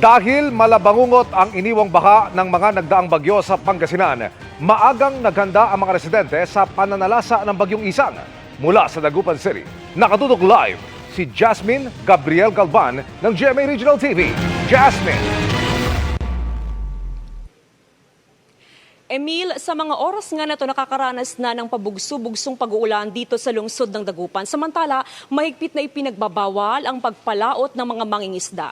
Dahil malabangungot ang iniwang baha ng mga nagdaang bagyo sa Pangasinan, maagang naghanda ang mga residente sa pananalasa ng bagyong Isang. Mula sa Dagupan City, nakatutok live si Jasmine Gabriel Galvan ng GMA Regional TV. Jasmine! Emil, sa mga oras nga na ito nakakaranas na ng pabugso-bugsong pag-uulan dito sa lungsod ng Dagupan. Samantala, mahigpit na ipinagbabawal ang pagpalaot ng mga mangingisda.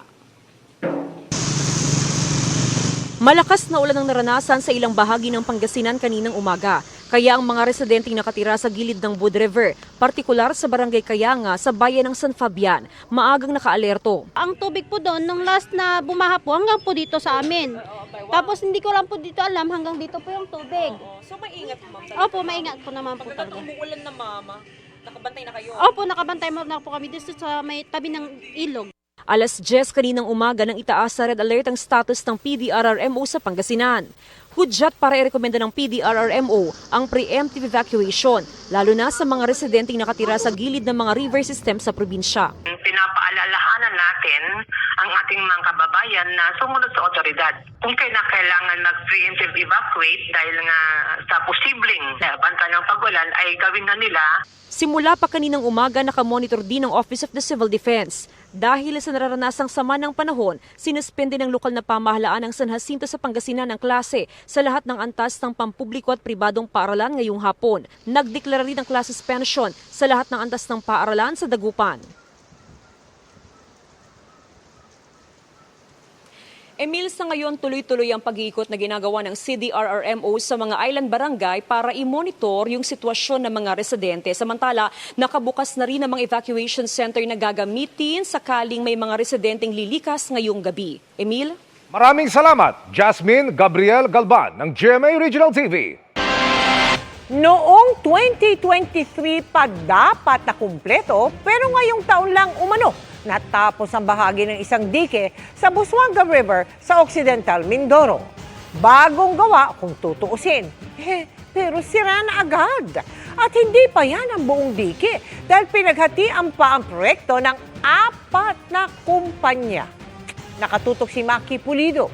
Malakas na ulan ang naranasan sa ilang bahagi ng Pangasinan kaninang umaga. Kaya ang mga residenteng nakatira sa gilid ng Wood River, partikular sa barangay Kayanga sa bayan ng San Fabian, maagang nakaalerto. Ang tubig po doon, nung last na bumaha po, hanggang po dito sa amin. Tapos hindi ko lang po dito alam, hanggang dito po yung tubig. So maingat po, ma'am? Opo, maingat po naman po talaga. Pagkatang umuulan na, mama, nakabantay na kayo? Opo, nakabantay mo na po kami dito sa may tabi ng ilog. Alas 10 kaninang umaga nang itaas sa red alert ang status ng PDRRMO sa Pangasinan. Hudyat para irekomenda ng PDRRMO ang preemptive evacuation, lalo na sa mga residenteng nakatira sa gilid ng mga river system sa probinsya. Pinapaalalahanan natin ang ating mga kababayan na sumunod sa otoridad. Kung kailangan mag-preemptive evacuate dahil nga sa posibleng banta ng pag-ulan ay gawin na nila. Simula pa kaninang umaga nakamonitor din ng Office of the Civil Defense. Dahil sa nararanasang sama ng panahon, sinuspende ng lokal na pamahalaan ng San Jacinto sa Pangasinan ang klase sa lahat ng antas ng pampubliko at pribadong paaralan ngayong hapon. Nagdeklara rin ng klase suspension sa lahat ng antas ng paaralan sa Dagupan. Emil, sa ngayon tuloy-tuloy ang pag-iikot na ginagawa ng CDRRMO sa mga island barangay para i-monitor yung sitwasyon ng mga residente. Samantala, nakabukas na rin ang mga evacuation center na gagamitin sakaling may mga residenteng lilikas ngayong gabi. Emil? Maraming salamat, Jasmine Gabriel Galvan ng GMA Regional TV. Noong 2023 pa dapat na kumpleto, pero ngayong taon lang umano natapos ang bahagi ng isang dike sa Busuanga River sa Occidental Mindoro. Bagong gawa kung tutuusin. Pero sira na agad. At hindi pa yan ang buong dike dahil pinaghatian pa ang proyekto ng 4 na kumpanya. Nakatutok si Maki Pulido.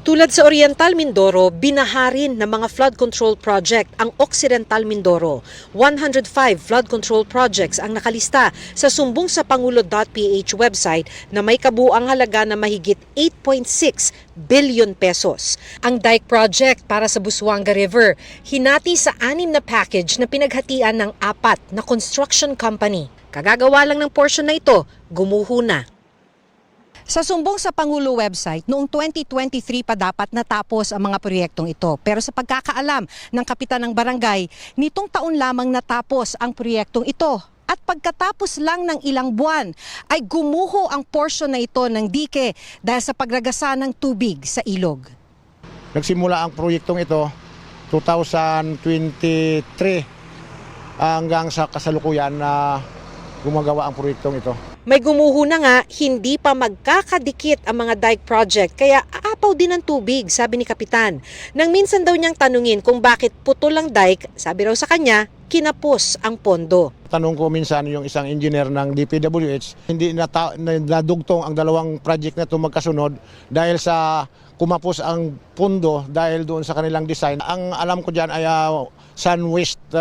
Tulad sa Oriental Mindoro, binaharin ng mga flood control project ang Occidental Mindoro. 105 flood control projects ang nakalista sa sumbongsapangulo.ph website na may kabuuang halaga na mahigit 8.6 billion pesos. Ang dike project para sa Busuanga River, hinati sa 6 na package na pinaghatian ng 4 na construction company. Kagagawa lang ng portion na ito, gumuho na. Sa sumbong sa Pangulo website, noong 2023 pa dapat natapos ang mga proyektong ito. Pero sa pagkakaalam ng kapitan ng barangay, nitong taon lamang natapos ang proyektong ito. At pagkatapos lang ng ilang buwan, ay gumuho ang portion na ito ng dike dahil sa pagragasa ng tubig sa ilog. Nagsimula ang proyektong ito 2023 hanggang sa kasalukuyan na gumagawa ang proyektong ito. May gumuho na nga, hindi pa magkakadikit ang mga dike project kaya aapaw din ang tubig, sabi ni Kapitan. Nang minsan daw niyang tanungin kung bakit putol ang dike, sabi raw sa kanya, kinapos ang pondo. Tanong ko minsan yung isang engineer ng DPWH, hindi nadugtong ang dalawang project na ito magkasunod dahil sa kumapos ang pondo dahil doon sa kanilang design. Ang alam ko dyan ay SunWest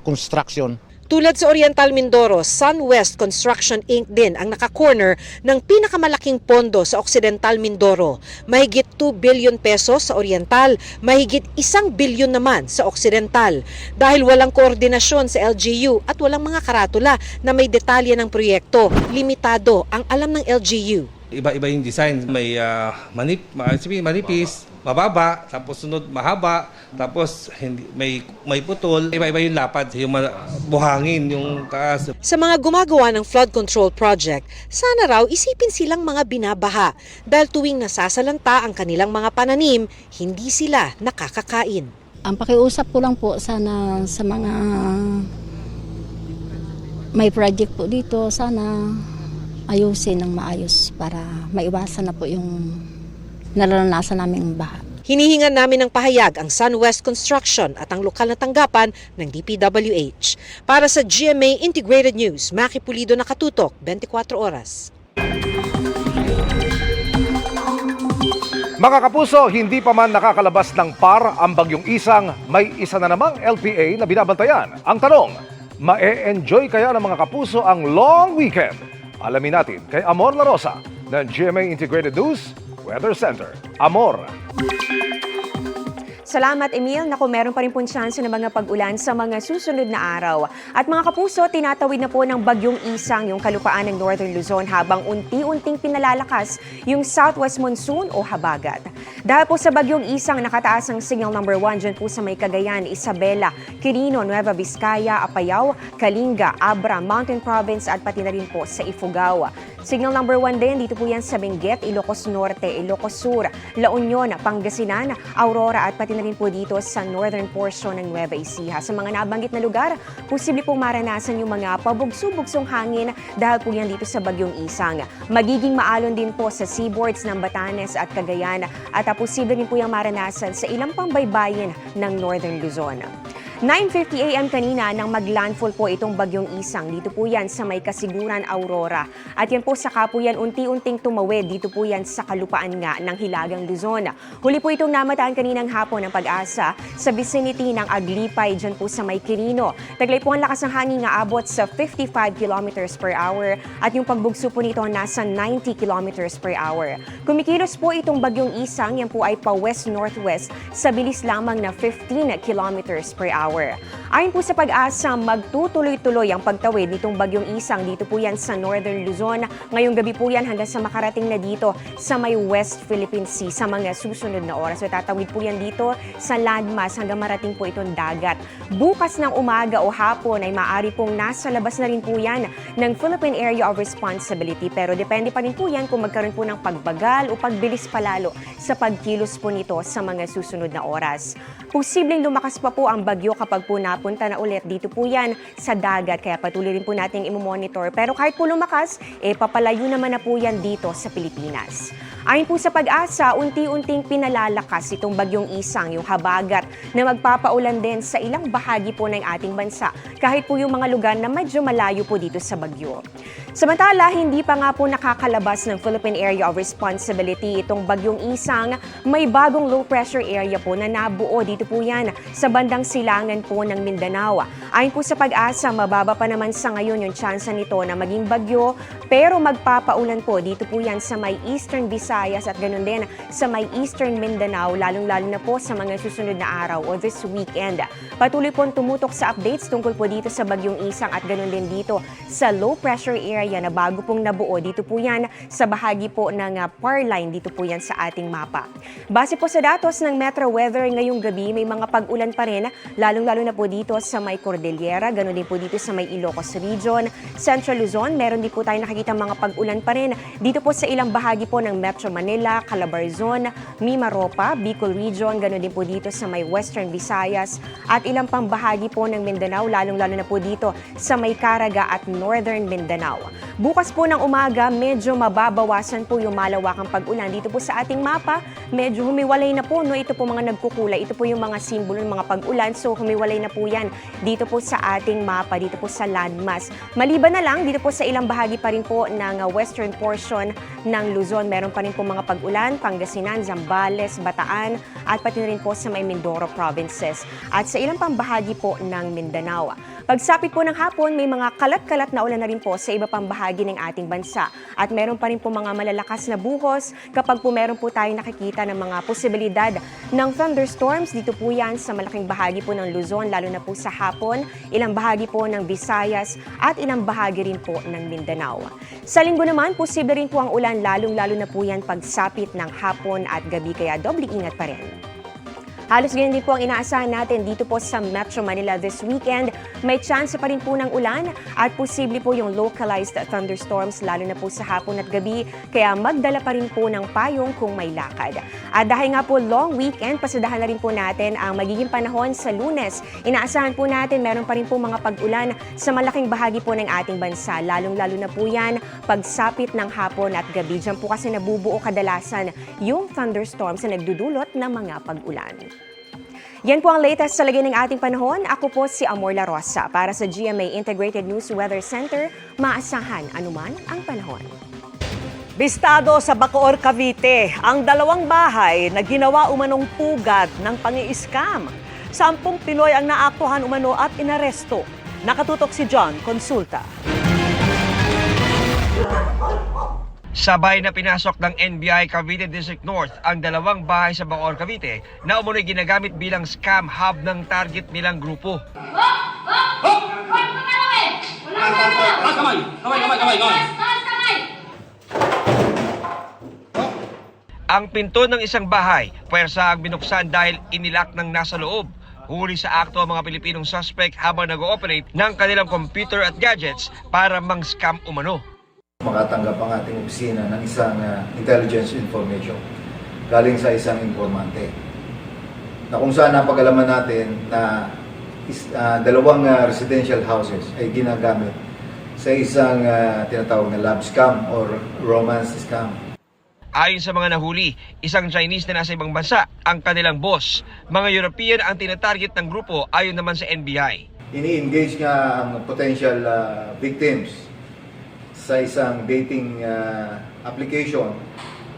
Construction. Tulad sa Oriental Mindoro, SunWest Construction Inc. din ang naka-corner ng pinakamalaking pondo sa Occidental Mindoro. Mahigit 2 billion pesos sa Oriental, mahigit 1 billion naman sa Occidental. Dahil walang koordinasyon sa LGU at walang mga karatula na may detalye ng proyekto, limitado ang alam ng LGU. Iba-iba yung design. May manipis, mababa, tapos sunod mahaba, tapos may putol. Iba-iba yung lapad, yung buhangin, yung taas. Sa mga gumagawa ng flood control project, sana raw isipin silang mga binabaha dahil tuwing nasasalanta ang kanilang mga pananim, hindi sila nakakakain. Ang pakiusap ko lang po sana sa mga may project po dito, sana ayusin ng maayos para maiwasan na po yung naranasan naming baha. Hinihingan namin ng pahayag ang SunWest Construction at ang lokal na tanggapan ng DPWH. Para sa GMA Integrated News, Maki Pulido, nakatutok, 24 oras. Mga kapuso, hindi pa man nakakalabas ng par ang bagyong Isang, may isa na namang LPA na binabantayan. Ang tanong, ma-e-enjoy kaya ng mga kapuso ang long weekend? Alamin natin kay Amor La Rosa ng GMA Integrated News Weather Center. Amor. Salamat, Emil. Naku, meron pa rin po chance ng mga pag-ulan sa mga susunod na araw. At mga kapuso, tinatawid na po ng bagyong Isang yung kalupaan ng Northern Luzon habang unti-unting pinalalakas yung southwest monsoon o habagat. Dahil po sa bagyong Isang, nakataas ang signal number 1 dyan po sa may Cagayan, Isabela, Quirino, Nueva Vizcaya, Apayao, Kalinga, Abra, Mountain Province at pati na rin po sa Ifugao. Signal number 1 din, dito po yan sa Benguet, Ilocos Norte, Ilocos Sur, La Union, Pangasinan, Aurora at pati na rin po dito sa northern portion ng Nueva Ecija. Sa mga nabanggit na lugar, posible pong maranasan yung mga pabugso-bugsong hangin dahil po yan dito sa bagyong Isang. Magiging maalon din po sa seaboards ng Batanes at Cagayan at posible rin po yung maranasan sa ilang pambaybayin ng Northern Luzon. 9:50 a.m. kanina nang maglandfall po itong bagyong Isang. Dito po yan sa may Kasiguran, Aurora. At yan po saka po yan unti-unting tumawid. Dito po yan sa kalupaan nga ng Hilagang Luzon. Huli po itong namataan kaninang hapon ng Pag-asa sa vicinity ng Aglipay dyan po sa may Quirino. Taglay po ang lakas ng hangin nga abot sa 55 kilometers per hour at yung pagbugso po nito nasa 90 kilometers per hour. Kumikilos po itong bagyong Isang, yan po ay pa west-northwest sa bilis lamang na 15 kilometers per hour. Ayon po sa Pag-asa, magtutuloy-tuloy ang pagtawid nitong bagyong Isang. Dito po yan sa Northern Luzon. Ngayong gabi po yan hanggang sa makarating na dito sa may West Philippine Sea sa mga susunod na oras. So tatawid po yan dito sa landmass hanggang marating po itong dagat. Bukas ng umaga o hapon ay maaari pong nasa labas na rin po yan ng Philippine Area of Responsibility. Pero depende pa rin po yan kung magkaroon po ng pagbagal o pagbilis palalo sa pagkilos po nito sa mga susunod na oras. Posibleng lumakas pa po ang bagyo kapag po napunta na ulit dito po yan sa dagat. Kaya patuloy rin po nating imomonitor. Pero kahit po lumakas, papalayo naman na po yan dito sa Pilipinas. Ayon po sa Pag-asa, unti-unting pinalalakas itong bagyong Isang, yung habagat na magpapaulan din sa ilang bahagi po ng ating bansa. Kahit po yung mga lugar na medyo malayo po dito sa bagyo. Samantala, hindi pa nga po nakakalabas ng Philippine Area of Responsibility itong bagyong Isang. May bagong low pressure area po na nabuo dito po yan sa bandang silangan po ng Mindanao. Ayon po sa Pag-asa, mababa pa naman sa ngayon yung tsansa nito na maging bagyo pero magpapaulan po dito po yan sa may Eastern Visayas at ganun din sa may Eastern Mindanao lalong-lalo na po sa mga susunod na araw o this weekend. Patuloy po tumutok sa updates tungkol po dito sa bagyong Isang at ganun din dito sa low pressure area na bago pong nabuo. Dito po yan sa bahagi po ng PAR line. Dito po yan sa ating mapa. Base po sa datos ng Metro Weather ngayong gabi, may mga pag-ulan pa rin, lalong-lalo na po dito sa may Cordillera, ganoon din po dito sa may Ilocos Region, Central Luzon, meron din po tayo nakikita mga pag-ulan pa rin dito po sa ilang bahagi po ng Metro Manila, Calabarzon, Mimaropa, Bicol Region, ganoon din po dito sa may Western Visayas at ilang pang bahagi po ng Mindanao, lalong-lalo na po dito sa may Caraga at Northern Mindanao. Bukas po ng umaga, medyo mababawasan po yung malawakang pag-ulan. Dito po sa ating mapa, medyo humiwalay na po. No? Ito po mga nagkukulay. Ito po yung mga simbolo ng mga pag-ulan. So humiwalay na po yan dito po sa ating mapa, dito po sa landmass. Maliban na lang, dito po sa ilang bahagi pa rin po ng western portion ng Luzon. Meron pa rin po mga pag-ulan, Pangasinan, Zambales, Bataan, at pati na rin po sa may Mindoro provinces. At sa ilang pang bahagi po ng Mindanao. Pagsapit po ng hapon, may mga kalat-kalat na ulan na rin po sa iba pang bahagi ng ating bansa. At meron pa rin po mga malalakas na buhos kapag po meron po tayong nakikita ng mga posibilidad ng thunderstorms. Dito po yan sa malaking bahagi po ng Luzon, lalo na po sa hapon, ilang bahagi po ng Visayas at ilang bahagi rin po ng Mindanao. Sa linggo naman, posible rin po ang ulan, lalong-lalo na po yan pagsapit ng hapon at gabi, kaya doble ingat pa rin. Halos ganyan din po ang inaasahan natin dito po sa Metro Manila this weekend. May chance pa rin po ng ulan at posible po yung localized thunderstorms lalo na po sa hapon at gabi. Kaya magdala pa rin po ng payong kung may lakad. At dahil nga po long weekend, pasadahan na rin po natin ang magiging panahon sa Lunes. Inaasahan po natin meron pa rin po mga pag-ulan sa malaking bahagi po ng ating bansa. Lalong-lalo na po yan pagsapit ng hapon at gabi. Diyan po kasi nabubuo kadalasan yung thunderstorms na nagdudulot ng mga pag-ulan. Yan po ang latest sa lagay ng ating panahon. Ako po si Amor La Rosa. Para sa GMA Integrated News Weather Center, maasahan anuman ang panahon. Bistado sa Bacoor, Cavite, ang 2 bahay na ginawa umanong pugad ng pangi-scam. 10 Pinoy ang naaktuhan umano at inaresto. Nakatutok si John Consulta. Sabay na pinasok ng NBI Cavite District North ang 2 bahay sa Bacoor, Cavite na umunoy ginagamit bilang scam hub ng target nilang grupo. Ang pinto ng isang bahay, puwersa ang binuksan dahil inilak ng nasa loob. Huli sa akto ang mga Pilipinong suspect habang nag-ooperate ng kanilang computer at gadgets para mang-scam umano. Makatanggap ang ating opisina ng isang intelligence information galing sa isang informante na kung saan napag-alaman natin na 2 residential houses ay ginagamit sa isang tinatawag na love scam or romance scam. Ayon sa mga nahuli, isang Chinese na nasa ibang bansa ang kanilang boss. Mga European ang tinatarget ng grupo ayon naman sa NBI. Ini-engage nga ang potential victims sa isang dating application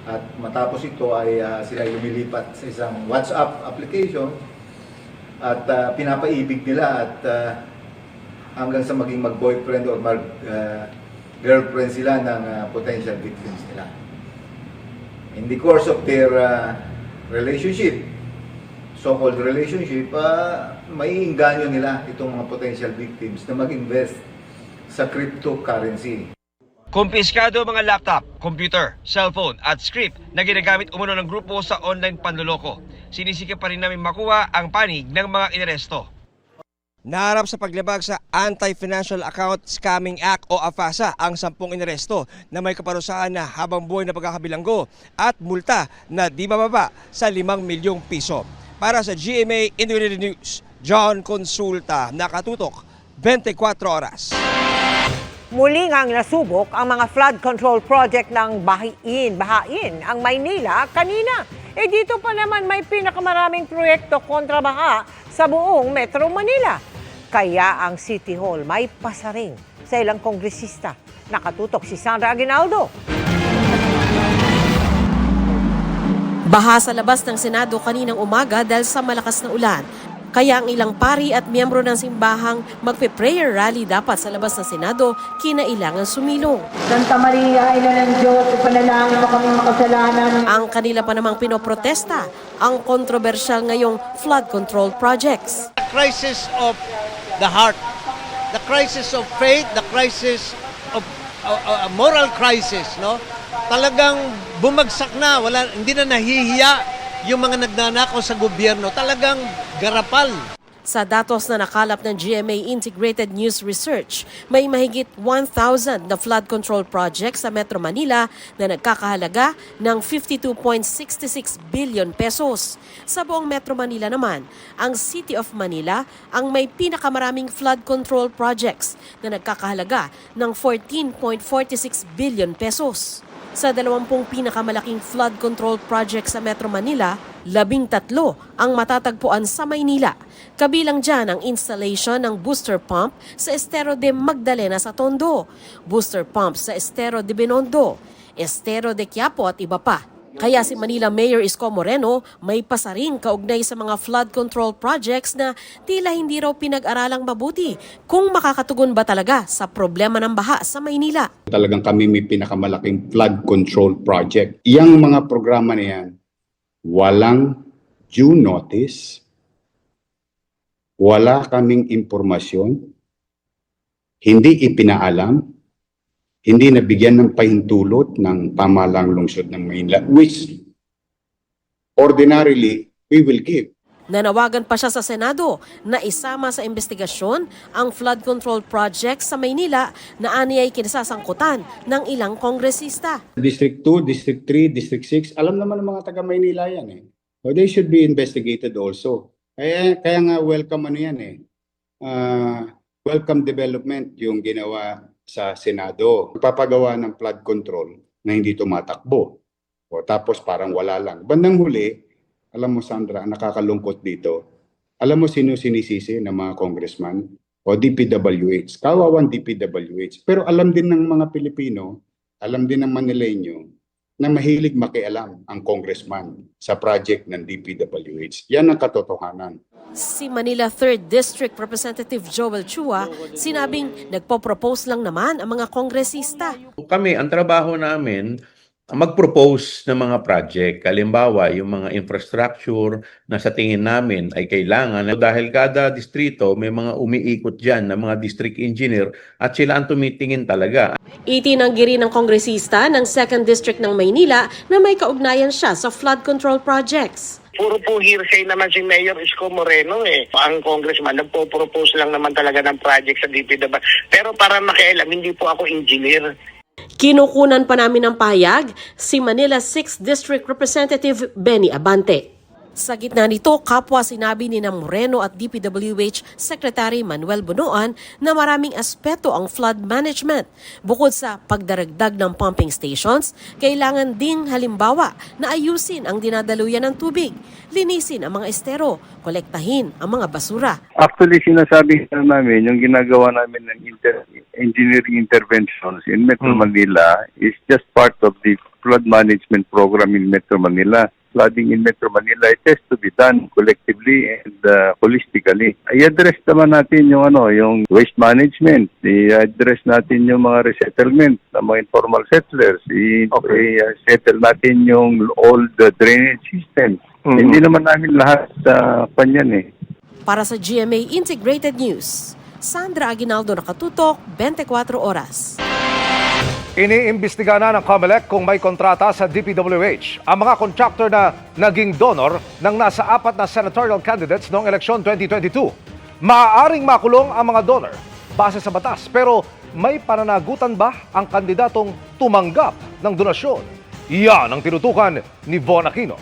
at matapos ito ay sila lumilipat sa isang WhatsApp application at pinapaibig nila at hanggang sa maging mag-boyfriend or mag-girlfriend sila ng potential victims nila. In the course of their relationship, so-called relationship, maiinganyo nila itong mga potential victims na mag-invest sa cryptocurrency. Kumpiskado ang mga laptop, computer, cellphone at script na ginagamit umano ng grupo sa online panloloko. Sinisikap pa rin namin makuha ang panig ng mga inaresto. Naharap sa paglabag sa Anti-Financial Account Scamming Act o AFASA ang 10 inaresto na may kaparusahan na habang buhay na pagkakabilanggo at multa na di bababa sa 5 milyong piso. Para sa GMA Integrated News, John Consulta, nakatutok 24 oras. Muli ngang nasubok ang mga flood control project ng Bahain ang Maynila kanina. Dito pa naman may pinakamaraming proyekto kontra baha sa buong Metro Manila. Kaya ang City Hall may pasaring sa ilang kongresista. Nakatutok si Sandra Aguinaldo. Baha sa labas ng Senado kaninang umaga dahil sa malakas na ulan. Kaya ang ilang pari at miyembro ng simbahang magpe-prayer rally dapat sa labas ng Senado, kinailangan sumilong. Santa Maria, Ina ng Diyos, ipanalangin mo kaming makasalanan. Ang kanila pa namang pinoprotesta, ang kontrobersyal ngayong flood control projects. The crisis of the heart, the crisis of faith, the crisis of moral crisis, no? Talagang bumagsak na, hindi na nahihiya yung mga nagnanakaw sa gobyerno, talagang garapal. Sa datos na nakalap ng GMA Integrated News Research, may mahigit 1,000 na flood control projects sa Metro Manila na nagkakahalaga ng 52.66 billion pesos. Sa buong Metro Manila naman, ang City of Manila ang may pinakamaraming flood control projects na nagkakahalaga ng 14.46 billion pesos. Sa 20 pinakamalaking flood control projects sa Metro Manila, 13 ang matatagpuan sa Maynila. Kabilang dyan ang installation ng booster pump sa Estero de Magdalena sa Tondo, booster pump sa Estero de Binondo, Estero de Quiapo at iba pa. Kaya si Manila Mayor Isko Moreno may pasaring kaugnay sa mga flood control projects na tila hindi raw pinag-aralang mabuti kung makakatugon ba talaga sa problema ng baha sa Maynila. Talagang kami may pinakamalaking flood control project. Yang mga programa na yan, walang due notice, wala kaming impormasyon, hindi ipinaalam, hindi nabigyan ng pahintulot ng pamahalang lungsod ng Maynila, which ordinarily we will give. Nanawagan pa siya sa Senado na isama sa investigasyon ang flood control project sa Maynila na aniyay kinasasangkutan ng ilang kongresista. District 2, District 3, District 6, alam naman ng mga taga Maynila yan eh. So they should be investigated also. Kaya nga welcome welcome development yung ginawa sa Senado. Papagawa ng flood control na hindi tumatakbo. O tapos parang wala lang. Bandang huli, alam mo Sandra, ang nakakalungkot dito, alam mo sino sinisisi ng mga congressman o DPWH, kawawang DPWH. Pero alam din ng mga Pilipino, alam din ng Manileño na mahilig makialam ang congressman sa project ng DPWH. Yan ang katotohanan. Si Manila 3rd District Representative Joel Chua, sinabing nagpo-propose lang naman ang mga kongresista. Kami, ang trabaho namin, mag-propose ng mga project. Halimbawa, yung mga infrastructure na sa tingin namin ay kailangan. Dahil kada distrito may mga umiikot dyan na mga district engineer at sila ang tumitingin talaga. Itinanggi rin ng kongresista ng 2nd District ng Maynila na may kaugnayan siya sa flood control projects. Puro po hearsay naman si Mayor Isko Moreno eh. Ang congressman, nagpo-propose lang naman talaga ng project sa DPW. Pero para makialam, hindi po ako engineer. Kinukunan pa namin ng pahayag si Manila 6th District Representative Benny Abante. Sa gitna nito, kapwa sinabi ni Moreno at DPWH Secretary Manuel Bunoan na maraming aspeto ang flood management. Bukod sa pagdaragdag ng pumping stations, kailangan ding halimbawa na ayusin ang dinadaluyan ng tubig, linisin ang mga estero, kolektahin ang mga basura. Actually, sinasabi namin, yung ginagawa namin ng engineering interventions in Metro Manila is just part of the flood management program in Metro Manila. Flooding in Metro Manila, it has to be done collectively and holistically. I-address naman natin yung waste management. I-address natin yung mga resettlement ng mga informal settlers. I-settle natin yung old drainage system. Hindi naman namin lahat sa panyan eh. Para sa GMA Integrated News, Sandra Aguinaldo, Nakatutok, 24 Oras. Iniimbestiga na ng COMELEC kung may kontrata sa DPWH ang mga contractor na naging donor ng nasa 4 na senatorial candidates noong eleksyon 2022. Maaaring makulong ang mga donor base sa batas, pero may pananagutan ba ang kandidatong tumanggap ng donasyon? Yan ang tinutukan ni Von Aquino.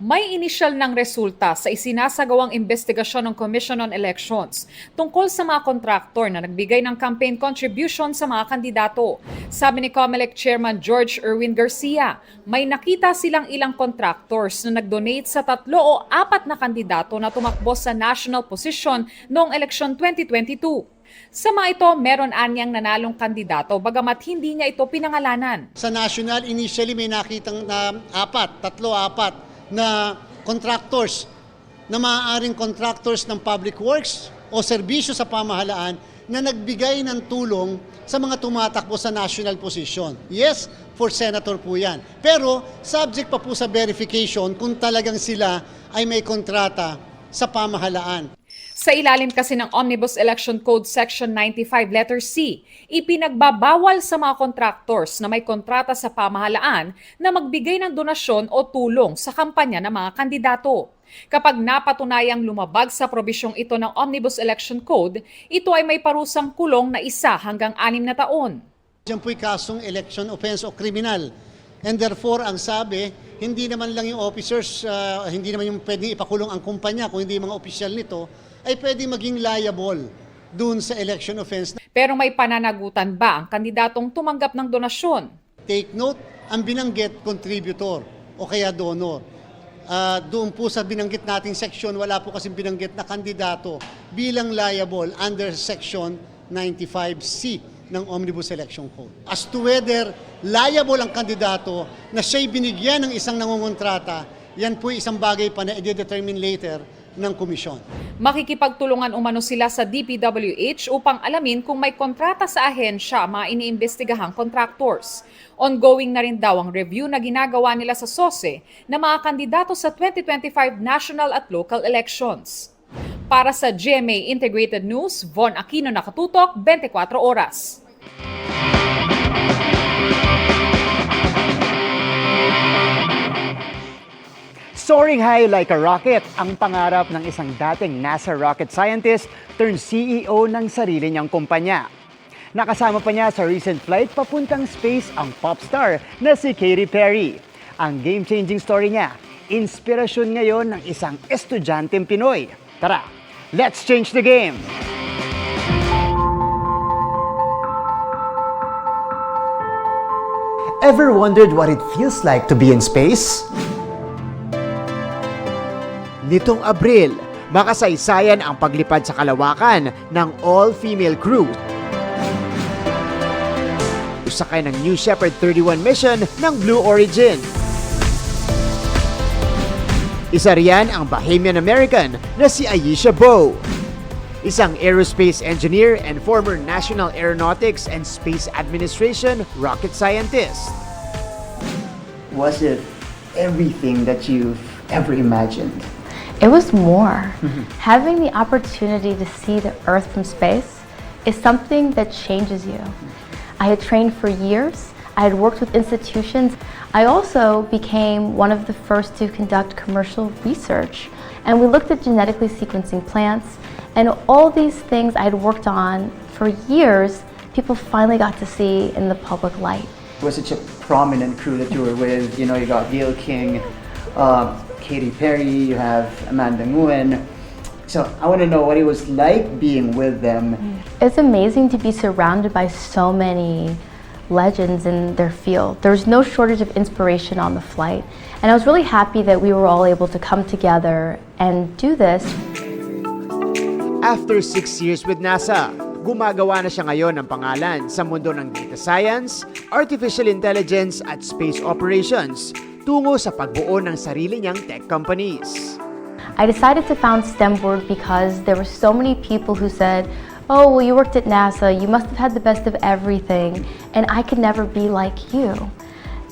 May inisyal ng resulta sa isinasagawang investigasyon ng Commission on Elections tungkol sa mga kontraktor na nagbigay ng campaign contribution sa mga kandidato. Sabi ni COMELEC Chairman George Erwin Garcia, may nakita silang ilang contractors na nag-donate sa 3 o 4 na kandidato na tumakbo sa national position noong eleksyon 2022. Sa mga ito, meron anyang nanalong kandidato bagamat hindi niya ito pinangalanan. Sa national, initially may nakitang 3-4 na contractors, na maaaring contractors ng public works o serbisyo sa pamahalaan na nagbigay ng tulong sa mga tumatakbo sa national position. Yes, for senator po yan. Pero subject pa po sa verification kung talagang sila ay may kontrata sa pamahalaan. Sa ilalim kasi ng Omnibus Election Code Section 95 letter C, ipinagbabawal sa mga contractors na may kontrata sa pamahalaan na magbigay ng donasyon o tulong sa kampanya ng mga kandidato. Kapag napatunayang lumabag sa probisyong ito ng Omnibus Election Code, ito ay may parusang kulong na 1 hanggang 6 na taon. Diyan po'y kasong election offense o criminal. And therefore, ang sabi, hindi naman lang yung officers, hindi naman yung pwedeng ipakulong ang kumpanya, kung hindi yung mga opisyal nito, ay pwede maging liable dun sa election offense. Pero may pananagutan ba ang kandidatong tumanggap ng donasyon? Take note, ang binanggit contributor o kaya donor. Doon po sa binanggit nating section, wala po kasing binanggit na kandidato bilang liable under section 95C ng Omnibus Election Code. As to whether liable ang kandidato na siya'y binigyan ng isang nangungontrata, yan po isang bagay pa na i-determine later ng komisyon. Makikipagtulungan umano sila sa DPWH upang alamin kung may kontrata sa ahensya mga iniimbestigahang contractors. Ongoing na rin daw ang review na ginagawa nila sa SOSE na mga kandidato sa 2025 national at local elections. Para sa GMA Integrated News, Von Aquino, Nakatutok, 24 Oras. Soaring high like a rocket ang pangarap ng isang dating NASA rocket scientist turned CEO ng sarili niyang kumpanya. Nakasama pa niya sa recent flight papuntang space ang pop star na si Katy Perry. Ang game-changing story niya, inspirasyon ngayon ng isang estudyanteng Pinoy. Tara, let's change the game! Ever wondered what it feels like to be in space? Nitong Abril, makasaysayan ang paglipad sa kalawakan ng all-female crew sakay ng New Shepard 31 mission ng Blue Origin. Isa riyan ang Bahamian-American na si Aisha Bowe, isang aerospace engineer and former National Aeronautics and Space Administration rocket scientist. Was it everything that you've ever imagined? It was more. Having the opportunity to see the Earth from space is something that changes you. I had trained for years. I had worked with institutions. I also became one of the first to conduct commercial research. And we looked at genetically sequencing plants, and all these things I had worked on for years, people finally got to see in the public light. It was such a prominent crew that you were with. You know, you got Gayle King, Katy Perry, you have Amanda Nguyen. So I want to know what it was like being with them. It's amazing to be surrounded by so many legends in their field. There's no shortage of inspiration on the flight. And I was really happy that we were all able to come together and do this. After 6 years with NASA, gumagawa na siya ngayon ng pangalan sa mundo ng data science, artificial intelligence at space operations tungo sa pagbuo ng sarili niyang tech companies. I decided to found STEMboard because there were so many people who said, oh, well, you worked at NASA, you must have had the best of everything, and I could never be like you.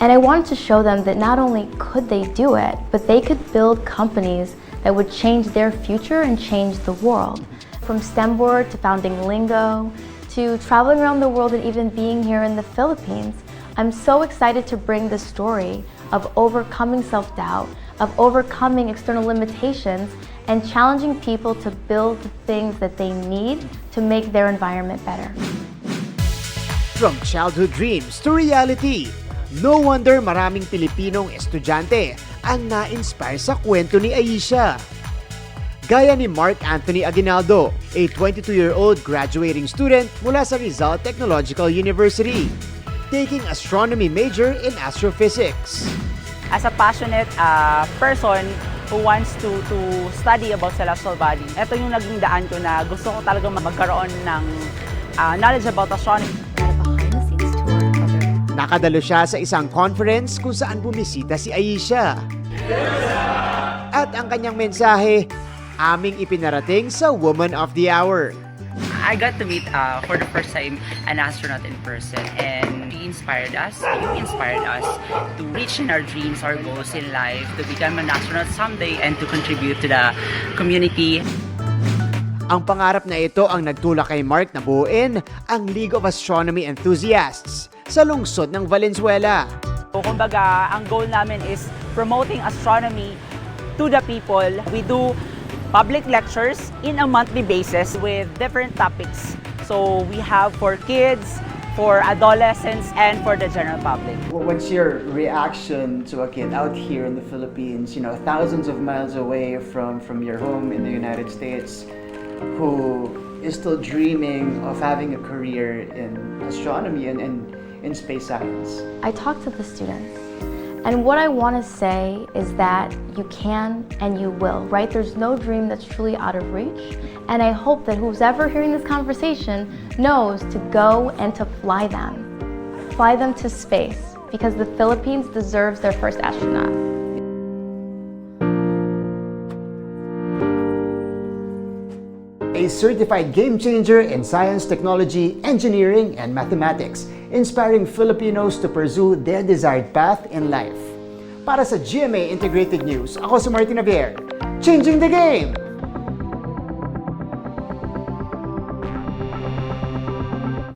And I wanted to show them that not only could they do it, but they could build companies that would change their future and change the world. From STEMboard to founding Lingo, to traveling around the world and even being here in the Philippines, I'm so excited to bring the story of overcoming self-doubt, of overcoming external limitations, and challenging people to build the things that they need to make their environment better. From childhood dreams to reality, no wonder maraming Pilipinong estudyante ang na-inspire sa kwento ni Aisha. Gaya ni Mark Anthony Aguinaldo, a 22-year-old graduating student mula sa Rizal Technological University, taking astronomy major in astrophysics. As a passionate person who wants to study about celestial body, ito yung naging daan ko na gusto ko talagang magkaroon ng knowledge about astronomy. Nakadalo siya sa isang conference kung saan bumisita si Aisha. At ang kanyang mensahe, aming ipinarating sa Woman of the Hour. I got to meet for the first time an astronaut in person, and he inspired us. You inspired us to reach in our dreams, our goals in life, to become an astronaut someday and to contribute to the community. Ang pangarap na ito ang nagtulak kay Mark na buuin ang League of Astronomy Enthusiasts sa lungsod ng Valenzuela. Kumbaga, ang goal namin is promoting astronomy to the people. We do public lectures in a monthly basis with different topics. So we have for kids, for adolescents, and for the general public. What's your reaction to a kid out here in the Philippines, you know, thousands of miles away from your home in the United States, who is still dreaming of having a career in astronomy and in space science? I talk to the students. And what I want to say is that you can and you will, right? There's no dream that's truly out of reach. And I hope that who's ever hearing this conversation knows to go and to fly them. Fly them to space, because the Philippines deserves their first astronaut. A certified game changer in science, technology, engineering, and mathematics, inspiring Filipinos to pursue their desired path in life. Para sa GMA Integrated News, ako si Martin Javier, changing the game!